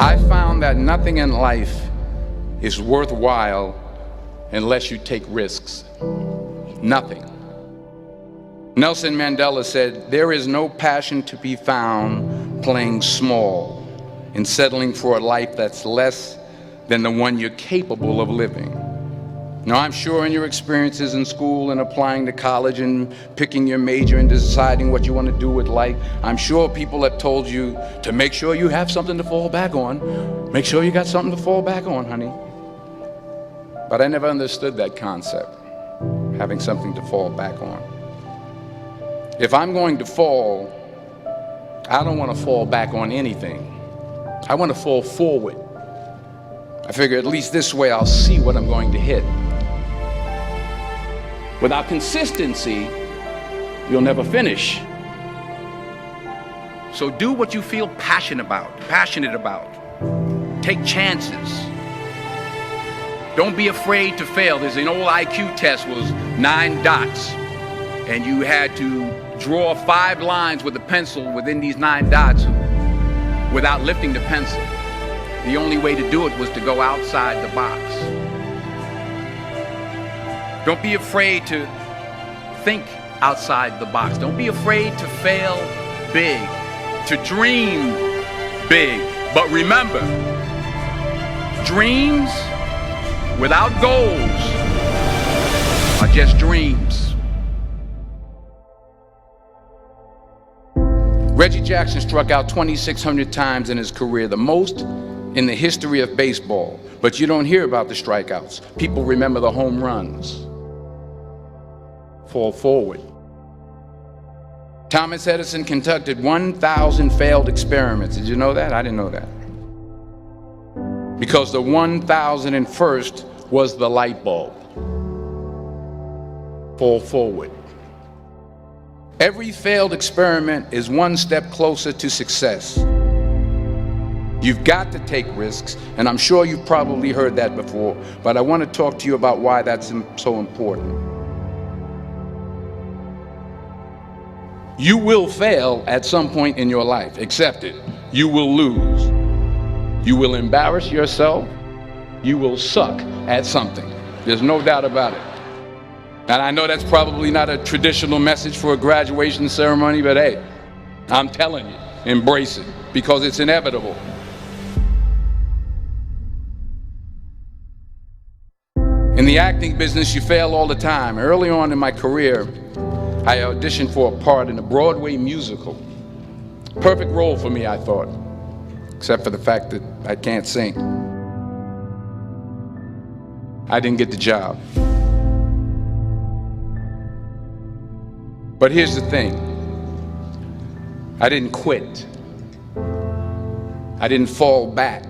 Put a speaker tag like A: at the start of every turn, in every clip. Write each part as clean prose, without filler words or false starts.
A: I found that nothing in life is worthwhile unless you take risks. Nothing. Nelson Mandela said, "There is no passion to be found playing small and settling for a life that's less than the one you're capable of living." Now, I'm sure in your experiences in school and applying to college and picking your major and deciding what you want to do with life, I'm sure people have told you to make sure you have something to fall back on. Make sure you got something to fall back on, honey. But I never understood that concept, having something to fall back on. If I'm going to fall, I don't want to fall back on anything. I want to fall forward. I figure at least this way I'll see what I'm going to hit. Without consistency, you'll never finish. So do what you feel passionate about. Take chances. Don't be afraid to fail. There's an old IQ test, was 9 dots, and you had to draw 5 lines with a pencil within these 9 dots without lifting the pencil. The only way to do it was to go outside the box. Don't be afraid to think outside the box. Don't be afraid to fail big, to dream big. But remember, dreams without goals are just dreams. Reggie Jackson struck out 2,600 times in his career, the most in the history of baseball. But you don't hear about the strikeouts. People remember the home runs. Fall forward. Thomas Edison conducted 1,000 failed experiments. Did you know that? I didn't know that. Because the 1,001st was the light bulb. Fall forward. Every failed experiment is one step closer to success. You've got to take risks, and I'm sure you've probably heard that before, but I want to talk to you about why that's so important. You will fail at some point in your life. Accept it. You will lose. You will embarrass yourself. You will suck at something. There's no doubt about it. And I know that's probably not a traditional message for a graduation ceremony, but hey, I'm telling you, embrace it, because it's inevitable. In the acting business, you fail all the time. Early on in my career, I auditioned for a part in a Broadway musical. Perfect role for me, I thought, except for the fact that I can't sing. I didn't get the job. But here's the thing. I didn't quit. I didn't fall back.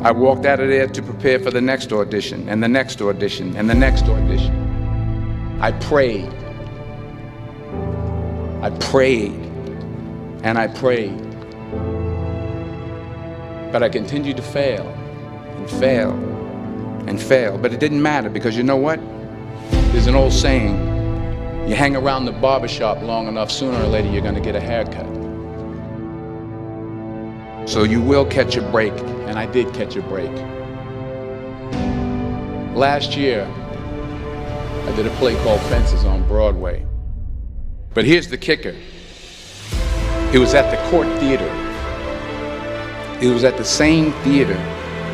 A: I walked out of there to prepare for the next audition, and the next audition, and the next audition. I prayed. I prayed. And I prayed. But I continued to fail, and fail, and fail. But it didn't matter, because you know what? There's an old saying, you hang around the barbershop long enough, sooner or later you're going to get a haircut. So you will catch a break, and I did catch a break. Last year, I did a play called Fences on Broadway. But here's the kicker. It was at the Court Theater. It was at the same theater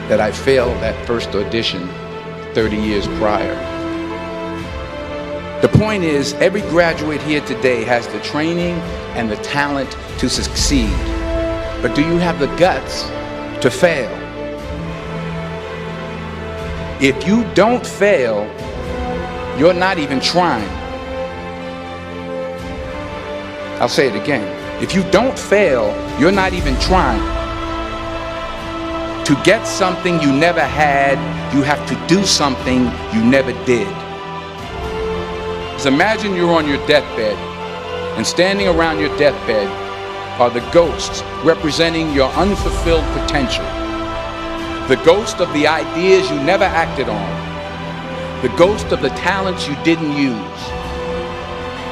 A: that I failed that first audition 30 years prior. The point is, every graduate here today has the training and the talent to succeed. But do you have the guts to fail? If you don't fail, you're not even trying. I'll say it again. If you don't fail, you're not even trying. To get something you never had, you have to do something you never did. So imagine you're on your deathbed, and standing around your deathbed are the ghosts representing your unfulfilled potential. The ghost of the ideas you never acted on. The ghost of the talents you didn't use.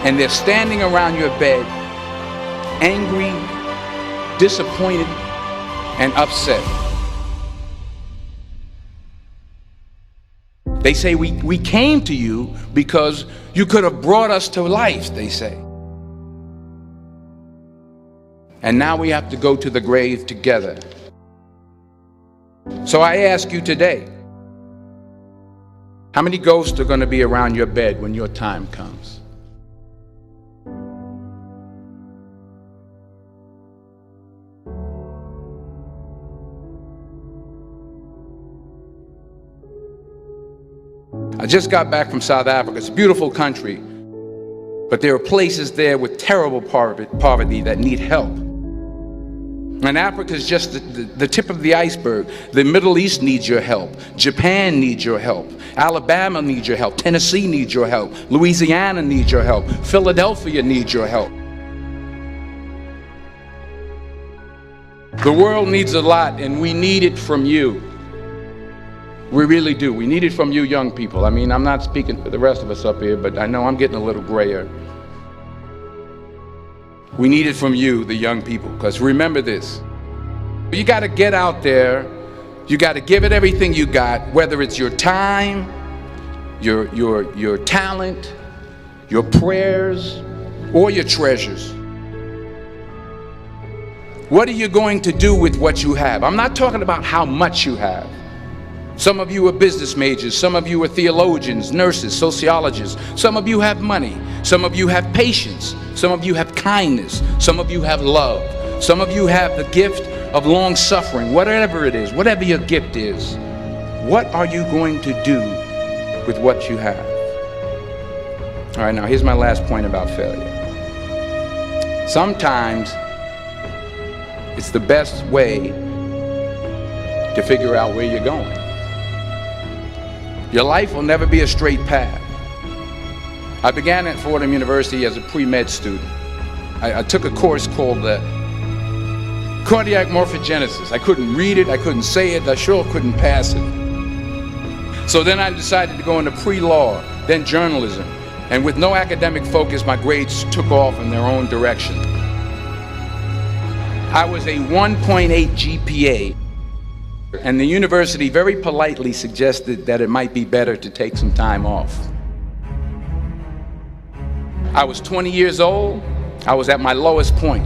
A: And they're standing around your bed, angry, disappointed, and upset. They say we came to you because you could have brought us to life, they say. And now we have to go to the grave together. So I ask you today, how many ghosts are going to be around your bed when your time comes? I just got back from South Africa. It's a beautiful country, but there are places there with terrible poverty that need help. And Africa is just the tip of the iceberg. The Middle East needs your help. Japan needs your help. Alabama needs your help. Tennessee needs your help. Louisiana needs your help. Philadelphia needs your help. The world needs a lot, and we need it from you. We really do. We need it from you young people. I mean, I'm not speaking for the rest of us up here, but I know I'm getting a little grayer. We need it from you, the young people, because remember this. You got to get out there. You got to give it everything you got, whether it's your time, your talent, your prayers, or your treasures. What are you going to do with what you have? I'm not talking about how much you have. Some of you are business majors, some of you are theologians, nurses, sociologists, some of you have money, some of you have patience, some of you have kindness, some of you have love, some of you have the gift of long suffering. Whatever it is, whatever your gift is, what are you going to do with what you have? All right, now here's my last point about failure. Sometimes it's the best way to figure out where you're going. Your life will never be a straight path. I began at Fordham University as a pre-med student. I took a course called cardiac morphogenesis. I couldn't read it, I couldn't say it, I sure couldn't pass it. So then I decided to go into pre-law, then journalism. And with no academic focus, my grades took off in their own direction. I was a 1.8 GPA. And the university very politely suggested that it might be better to take some time off. I was 20 years old. I was at my lowest point.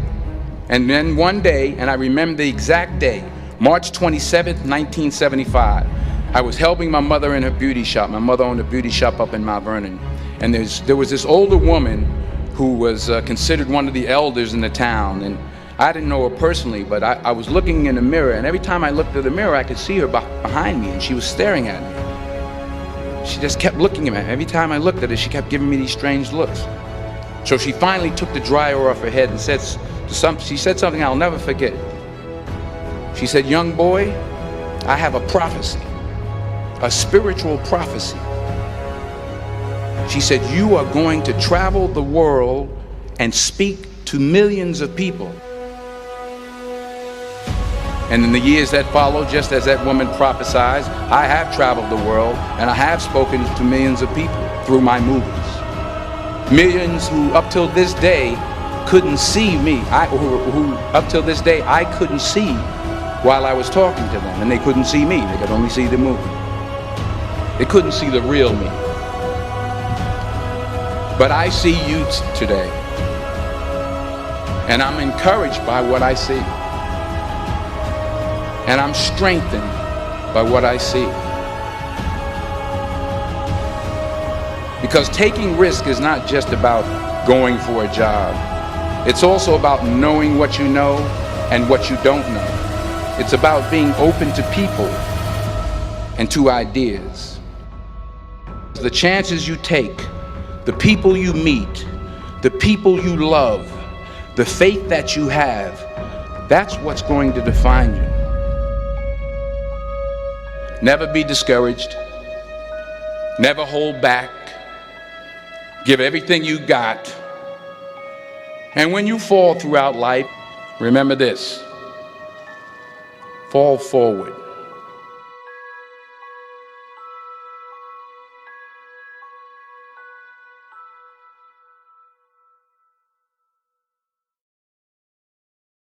A: And then one day, and I remember the exact day, March 27th, 1975, I was helping my mother in her beauty shop. My mother owned a beauty shop up in Mount Vernon. And there was this older woman who was considered one of the elders in the town. And I didn't know her personally, but I was looking in the mirror, and every time I looked at the mirror, I could see her behind me, and she was staring at me. She just kept looking at me. Every time I looked at her, she kept giving me these strange looks. So she finally took the dryer off her head and she said something I'll never forget. She said, "Young boy, I have a prophecy, a spiritual prophecy." She said, "You are going to travel the world and speak to millions of people." And in the years that followed, just as that woman prophesied, I have traveled the world and I have spoken to millions of people through my movies. Millions who up till this day couldn't see me, who up till this day I couldn't see while I was talking to them, and they couldn't see me, they could only see the movie. They couldn't see the real me. But I see you today, and I'm encouraged by what I see. And I'm strengthened by what I see. Because taking risk is not just about going for a job. It's also about knowing what you know and what you don't know. It's about being open to people and to ideas. The chances you take, the people you meet, the people you love, the faith that you have, that's what's going to define you. Never be discouraged. Never hold back. Give everything you got. And when you fall throughout life, remember this: fall forward.